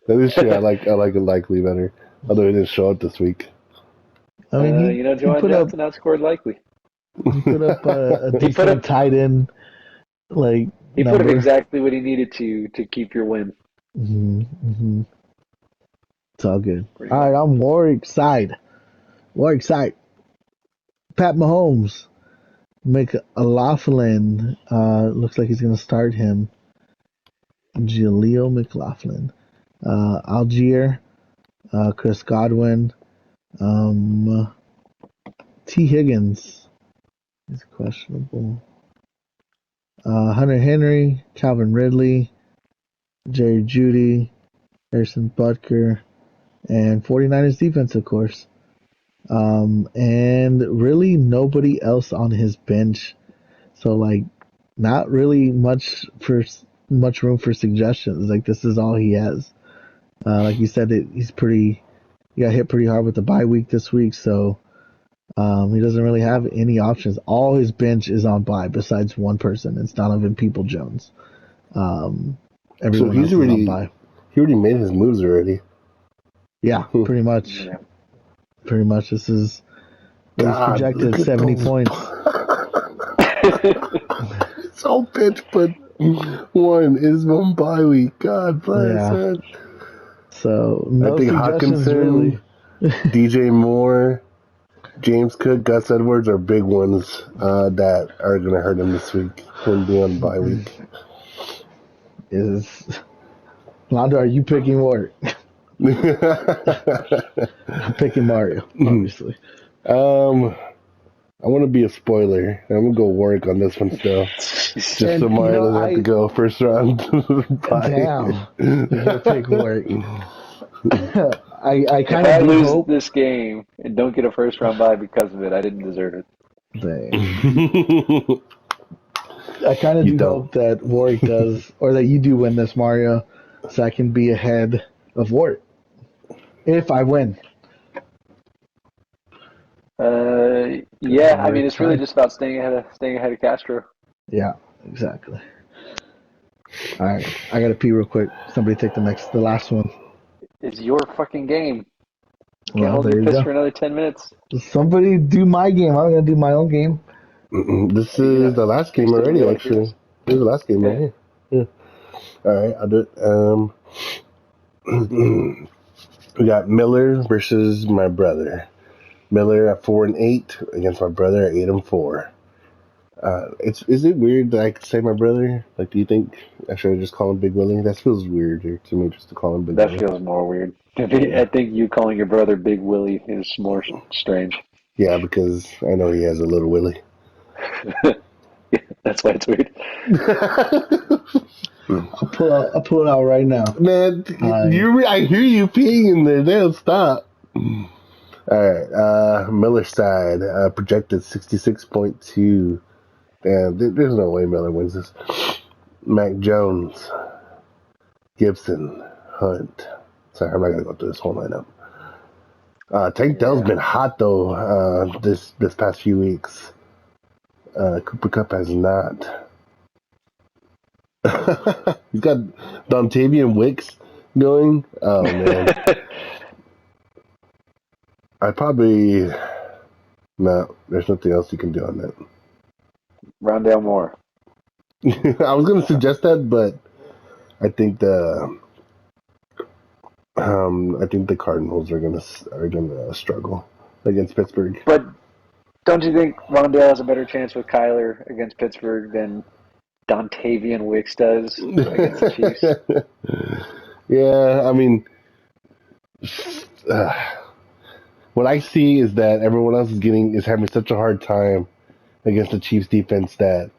That is true. I like it likely better. Although he didn't show up this week. I mean, he Juwan put up Johnson outscored likely. a He put decent up tight end like he put up number. exactly what he needed to keep your win. Mm-hmm. It's all good. Pretty All much. right, I'm Warwick side. Warwick side. Pat Mahomes. McLaughlin. Looks like he's going to start him. Jaleel McLaughlin. Algier. Chris Godwin. Um, T. Higgins is questionable. Hunter Henry. Calvin Ridley. Jerry Jeudy. Harrison Butker. And 49ers defense, of course. And really nobody else on his bench. So like, not really much room for suggestions. Like this is all he has. Like you said, he got hit pretty hard with the bye week this week, so he doesn't really have any options. All his bench is on bye, besides one person. It's Donovan Peoples-Jones. Everyone else is on bye. He already made his moves already. Yeah, pretty much. Yeah. Pretty much. This is he's projected 70 points. So pitch, but one is one bye week. God bless it. So no I think suggestions Hawkinson, really. DJ Moore, James Cook, Gus Edwards are big ones that are going to hurt him this week. Him being on bye week. Londo, are you picking Ward? I'm picking Mario, obviously. I want to be a spoiler. I'm gonna go work on this one still, just so Mario doesn't have to go first round. Damn, you're gonna pick Ward. I kind If I of lose hope this game and don't get a first round bye because of it, I didn't deserve it. Dang. I kind of do hope that Warwick does, or that you do win this, Mario, so I can be ahead of Warwick. If I win. Yeah, I mean it's really just about staying ahead of Castro. Yeah, exactly. All right, I gotta pee real quick. Somebody take the last one. It's your fucking game. Can't Well, hold there your you piss go. for another 10 minutes. Somebody do my game. I'm gonna do my own game. This is the last game already, actually. This is the last game right here. Yeah. All right, I'll do it. We got Miller versus my brother. Miller at 4-8 against my brother at 8-4. Is it weird that I could say my brother? Like, do you think I should just call him Big Willie? That feels weirder to me, just to call him Big Willie. That feels more weird. I think you calling your brother Big Willie is more strange. Yeah, because I know he has a little Willie. That's why it's weird. I'll pull it out right now. Man, I hear you peeing in there. They'll stop. All right, Miller's side projected 66.2. Yeah, there's no way Miller wins this. Mac Jones, Gibson, Hunt. Sorry, I'm not gonna go through this whole lineup. Tank Dell's been hot though this past few weeks. Cooper Kupp has not. He's got Dontavian Wicks going. Oh man, I probably no. There's nothing else you can do on that. Rondale Moore. I was gonna suggest that, but I think the Cardinals are gonna struggle against Pittsburgh. But don't you think Rondale has a better chance with Kyler against Pittsburgh than Dontavian Wicks does against the Chiefs? Yeah, I mean, what I see is that everyone else is having such a hard time against the Chiefs defense that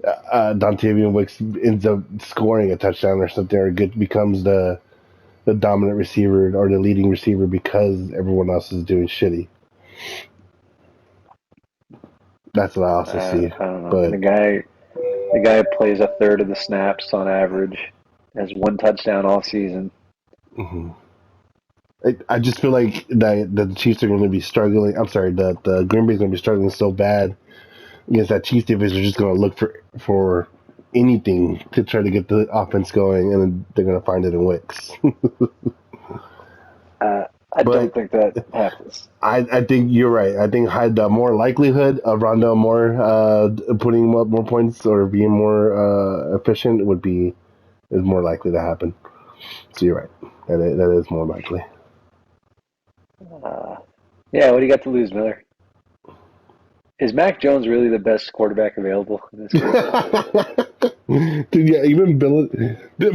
Dontavian Wicks ends up scoring a touchdown or something, or becomes the dominant receiver or the leading receiver because everyone else is doing shitty. That's what I also see. I don't know. But the guy plays a third of the snaps on average, has one touchdown all season. Mm-hmm. I just feel like that the Chiefs are going to be struggling. I'm sorry, that the Green Bay's going to be struggling so bad against that Chiefs defense. They're just going to look for anything to try to get the offense going, and then they're going to find it in Wicks. I don't think that happens. I think you're right. I think the more likelihood of Rondale Moore putting up more points or being more efficient is more likely to happen. So you're right. That is more likely. Yeah, what do you got to lose, Miller? Is Mac Jones really the best quarterback available in this case? Dude, yeah, even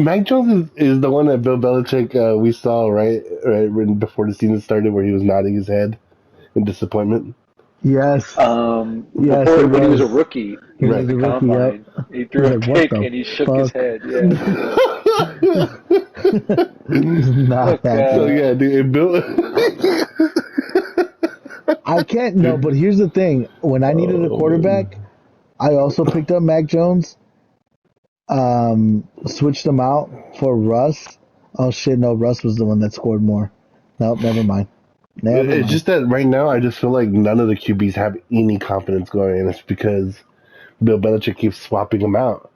Mac Jones is the one that Bill Belichick we saw right before the season started, where he was nodding his head in disappointment. Yes. When he was a rookie, he was a rookie. Yep. He threw a pick and he shook his head. Yeah. Not that. So yeah, dude, Bill. I can't. No, but here's the thing: when I needed a quarterback, I also picked up Mac Jones. Switched them out for Russ. Oh shit! No, Russ was the one that scored more. Nope, never mind. It's just that right now, I just feel like none of the QBs have any confidence going, and it's because Bill Belichick keeps swapping them out.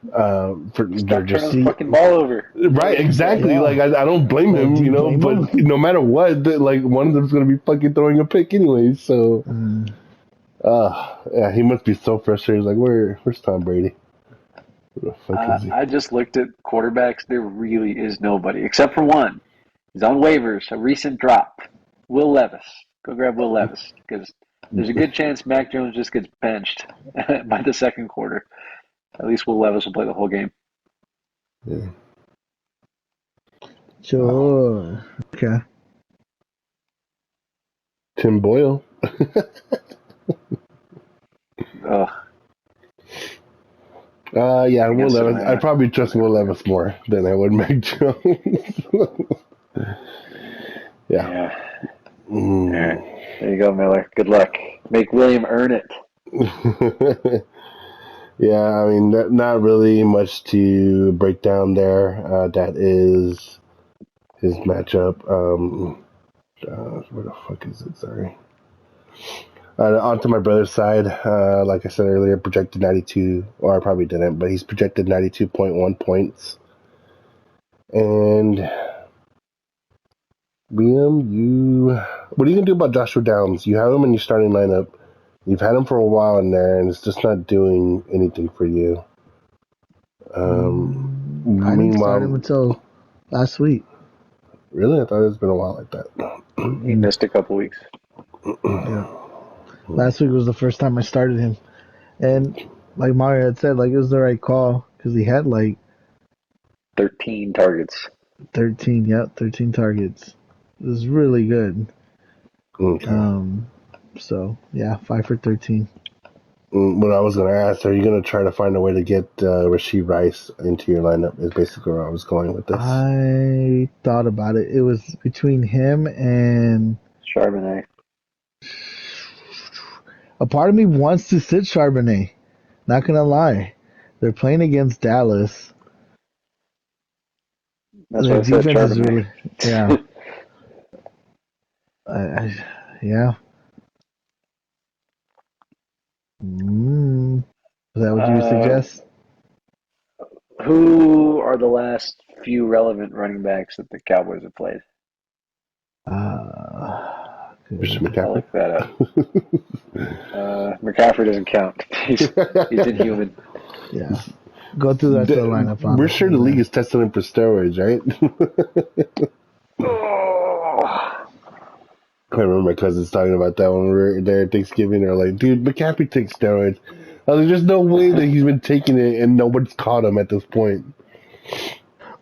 They're just turning the fucking ball over. Right, exactly. Yeah. Like I don't blame him, but no matter what, like one of them's gonna be fucking throwing a pick anyway. So, yeah, he must be so frustrated. Like, where's Tom Brady? Where the fuck is he? I just looked at quarterbacks. There really is nobody except for one. He's on waivers. A recent drop. Will Levis. Go grab Will Levis because there's a good chance Mac Jones just gets benched by the second quarter. At least Will Levis will play the whole game. Yeah. Sure. Okay. Tim Boyle. Ugh. Yeah, Will Levis. I'd probably trust Will Levis more than I would Mac Jones. Yeah. All right. There you go, Miller. Good luck. Make William earn it. Yeah, I mean, not really much to break down there. That is his matchup. Where the fuck is it? Sorry. On to my brother's side, like I said earlier, projected 92, or I probably didn't, but he's projected 92.1 points. And Liam, what are you going to do about Joshua Downs? You have him in your starting lineup. You've had him for a while in there, and it's just not doing anything for you. I didn't start him until last week. Really? I thought it's been a while like that. He missed a couple weeks. Yeah. Last week was the first time I started him. And like Mario had said, like it was the right call because he had like 13 targets. 13 targets. It was really good. Okay. So, yeah, 5 for 13. What I was going to ask, are you going to try to find a way to get Rashee Rice into your lineup is basically where I was going with this. I thought about it. It was between him and Charbonnet. A part of me wants to sit Charbonnet. Not gonna lie, they're playing against Dallas. That's Their why I said defense is Chardonnay. really, yeah, yeah. Mm. Is that what you would uh, suggest? who are the last few relevant running backs that the Cowboys have played? Christian Good. I'll McCaffrey. look that up. McCaffrey doesn't count. He's inhuman. Yeah. Go through the rest of the lineup We're sure the honestly, league man. is testing him for steroids, right? Oh, I remember my cousins talking about that when we were there at Thanksgiving. They're like, dude, McCaffrey takes steroids. I was like, there's no way that he's been taking it and nobody's caught him at this point.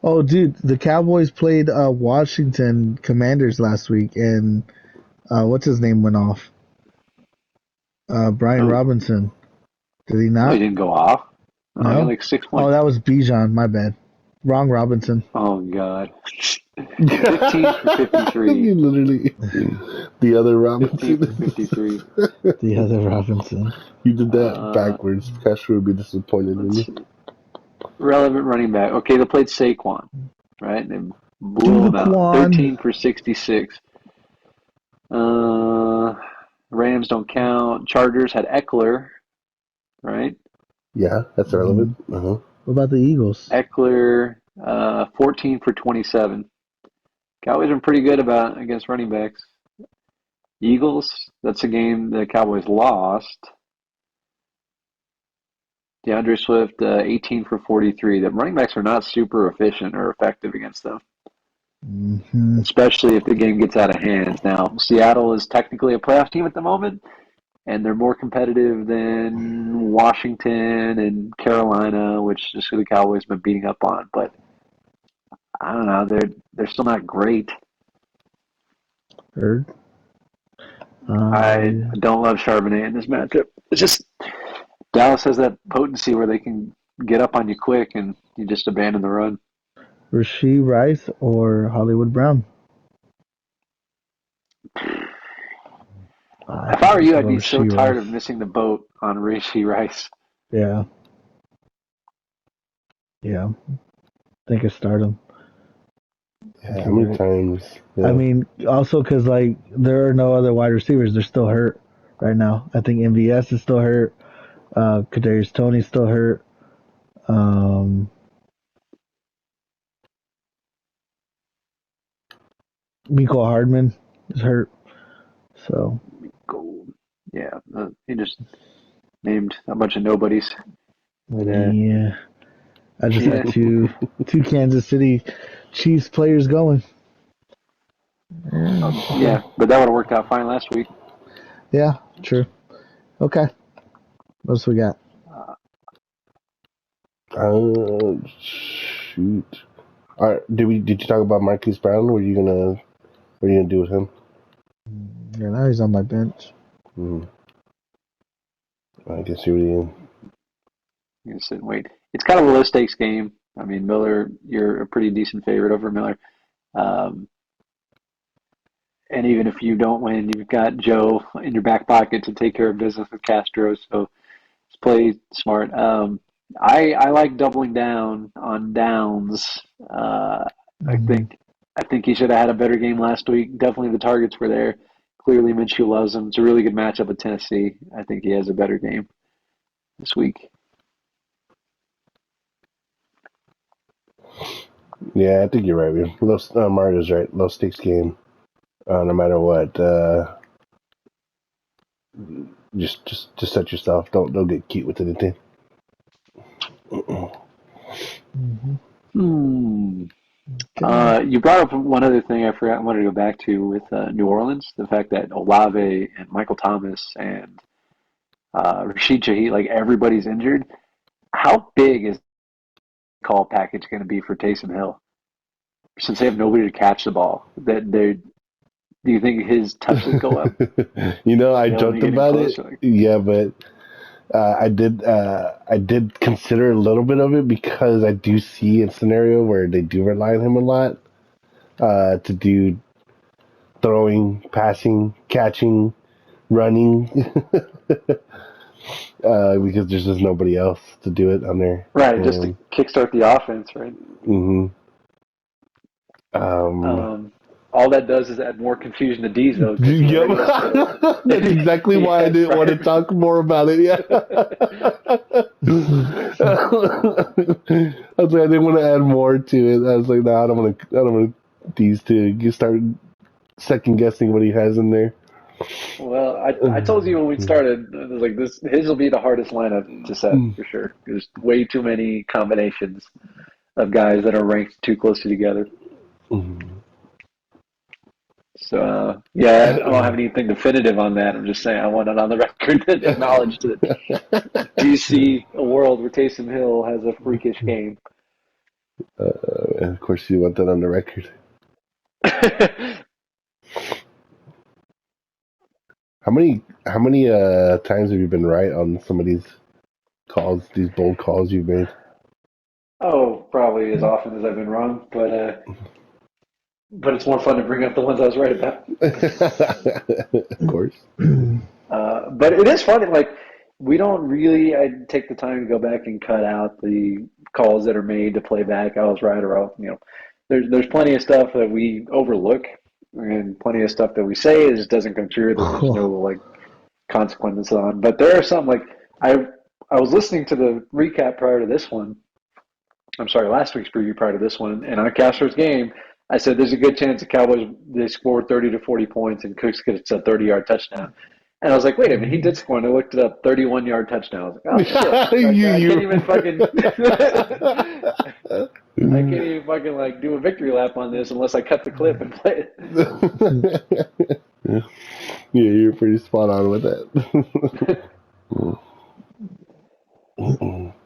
Oh, dude, the Cowboys played Washington Commanders last week, and what's his name went off? Brian oh, Robinson. Did he no, he not? didn't go off. No, he had No. like 6 Oh, points. that was Bijan. My bad. Wrong Robinson. Oh God. 15 for 53. You literally, the other 15 for Robinson. 53. The other Robinson. You did that Uh, backwards. Castro would be disappointed in let's you. see. Relevant running back. Okay, they played Saquon, right? They Do blew the him out. Quan. 13 for 66. Uh, Rams don't count. Chargers had Eckler, right? Yeah, that's relevant. Mhm. Uh-huh. What about the Eagles? Eckler, 14 for 27. Cowboys are pretty good about against running backs. Eagles, that's a game the Cowboys lost. DeAndre Swift, 18 for 43. The running backs are not super efficient or effective against them, Hmm. especially if the game gets out of hand. Now, Seattle is technically a playoff team at the moment, and they're more competitive than Washington and Carolina, which is who the Cowboys have been beating up on. But I don't know, they're still not great. Heard. I don't love Charbonnet in this matchup. It's just Dallas has that potency where they can get up on you quick and you just abandon the run. Rasheed Rice or Hollywood Brown? I If I think were I you, should I'd go be so Rasheed tired of Rice. missing the boat on Rishi Rice. Yeah. Yeah. I think I start him. Yeah, how You're many right. times? I Yeah. mean, also because like there are no other wide receivers. They're still hurt right now. I think MVS is still hurt. Kadarius Toney's still hurt. Um, Miko Hardman is hurt. So Gold. Yeah, he just named a bunch of nobodies. But yeah, I just yeah, had two Kansas City Chiefs players going. Okay. yeah, but that would have worked out fine last week. Yeah, true. Okay. What else we got? Shoot. All right, did you talk about Marquise Brown? What are you gonna do with him? Yeah, now he's on my bench. Hmm. I guess you really. You sit and wait. It's kind of a low stakes game. I mean, Miller, you're a pretty decent favorite over Miller. Um, and even if you don't win, you've got Joe in your back pocket to take care of business with Castro. So just play smart. I like doubling down on Downs. I Hmm. think I think he should have had a better game last week. Definitely the targets were there. Clearly Minshew loves him. It's a really good matchup with Tennessee. I think he has a better game this week. Yeah, I think you're right. Mario's right. Low stakes game. No matter what. Just set yourself. Don't get cute with anything. Hmm. Hmm. Okay. You brought up one other thing I forgot I wanted to go back to with New Orleans, the fact that Olave and Michael Thomas and Rashid Shaheed, like everybody's injured. How big is the call package going to be for Taysom Hill? Since they have nobody to catch the ball, do you think his touches go up? I They only joked getting about it. closer. Yeah, but I did consider a little bit of it because I do see a scenario where they do rely on him a lot to do throwing, passing, catching, running. because there's just nobody else to do it on there. Right, just to kickstart the offense, right? Mm-hmm. All that does is add more confusion to D's, though. Yep. That's exactly why I didn't want to talk more about it. Yeah. I was like, I didn't want to add more to it. I was like, no, I don't want D's to start second guessing what he has in there. Well, I told you when we started, I was like, his will be the hardest lineup to set for sure. There's way too many combinations of guys that are ranked too closely together. Mm-hmm. So, I don't have anything definitive on that. I'm just saying I want it on the record to acknowledge that. Do you see a world where Taysom Hill has a freakish game? And of course, you want that on the record. How many times have you been right on some of these calls, these bold calls you've made? Oh, probably as often as I've been wrong, but it's more fun to bring up the ones I was right about. Of course. But it is funny. Like, we don't really take the time to go back and cut out the calls that are made to play back. I was right, or there's plenty of stuff that we overlook, and plenty of stuff that we say it just doesn't come true. That there's no consequences on. But there are some I was listening to the recap prior to this one. I'm sorry, last week's preview prior to this one, and on Castro's game, I said there's a good chance the Cowboys they scored 30 to 40 points and Cooks gets a 30-yard touchdown. And I was like, wait a minute, he did score, and I looked it up, 31-yard touchdown. I was like, oh shit, I can't even fucking, I can't even fucking do a victory lap on this unless I cut the clip and play it. Yeah, you're pretty spot on with that.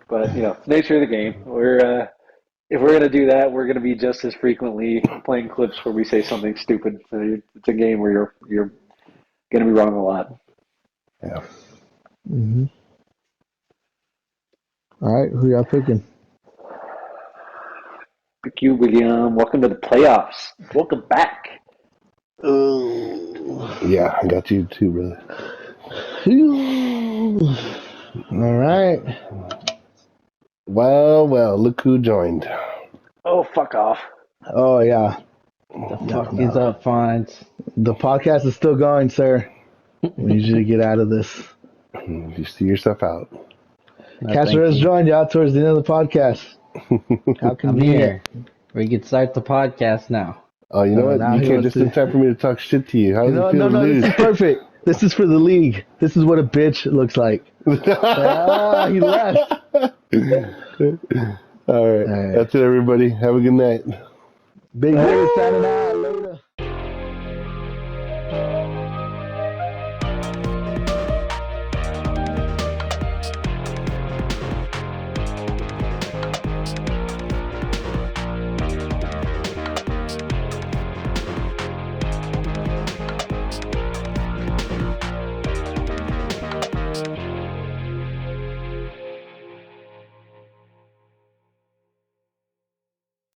But nature of the game. If we're gonna do that, we're gonna be just as frequently playing clips where we say something stupid. So it's a game where you're gonna be wrong a lot. Yeah. Mm-hmm. All right, who y'all picking? Pick you, William. Welcome to the playoffs. Welcome back. Yeah, I got you too, brother. All right. Well, look who joined. Oh, fuck off. Oh, yeah. The fuck is up, Fonz? The podcast is still going, sir. We need you to get out of this. You see yourself out. Castro has joined y'all towards the end of the podcast. How I'm convenient. here. We can start the podcast now. Oh, you know now what? he You came wants just in time for me to talk shit to you. How does it feel to lose? This is perfect. This is for the league. This is what a bitch looks like. He left. All right. That's it, everybody. Have a good night. Big Ray signing out. Later.